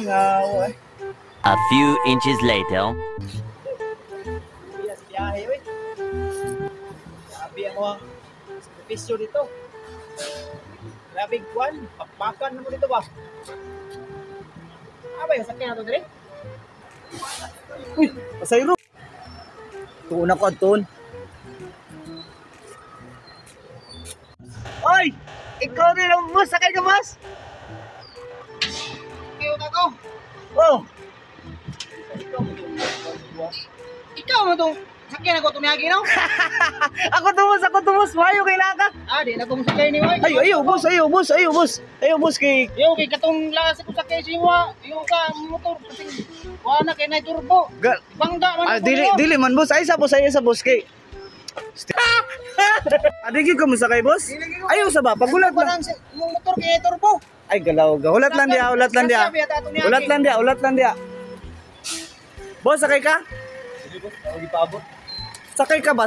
Ngawa. A few inches later. Biyahe, we. Sabi ang sakripisyo dito. Grabe kwan, pakpakan mo dito ba? Ba yung sakyan na to, Dre? Uy, pasayro. Tuon ako, Anton. Oy! Ikaw din ang bus! Sakay ka, bus! Kayo na ko! Oh! Ikaw mo itong sakyan ako tumiyagi, no? Ako tumus! Mayo kailangan ka! Di na kong sakay ni Mike. Ayaw, bus, kay... Yo, kay katong lasa ko sakay si mo. Yo ka motor kasi wala kay na turbo. Bangga man. Dili man, boss. Ay sa bus, kay... Adigi ka mo sakay, boss? Ayaw sa ba? Pagulat na. Mong motor kay turbo. Ay, galaw. Ulat lang dia. Boss, sakay ka? Hindi boss, ako gipaabot. Sakay ka ba?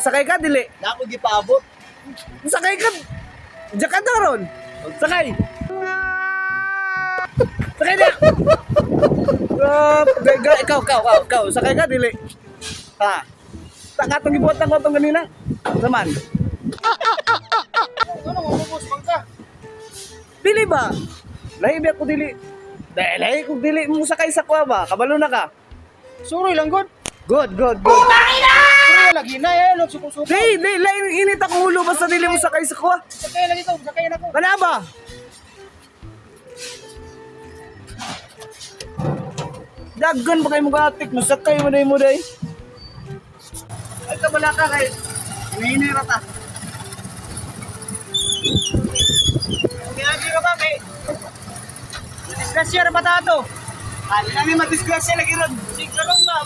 Sakay ka, dili. Ako gipaabot. Sakay ka. Diyan ka doon. Sakay. Sakay na. Ikaw. Sakay ka, dili. Ha. Takatong gibuhat ko itong kanina. Saman. Ano mo boss bangka? Dili ba? Lahi biya ko dili. Lahi ko dili mo sakay sa kuha ba? Kabalo na ka. Suroy lang god. Good. Suroy lagi na eh, suko-suko. Lahi init akong ulo basta dili mo sakay sa kuha. Sakay lang ito, sakay na ko. Kana ba? Dagan ba kayo mag-atik? Masakay mo day. Ay kabala ka kay hinihinira ta. Ginagi ka ba kay? Disgrasya na bata to. Ali namin madisgrasya lagi ron. Sigla lang ba?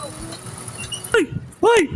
Hoy!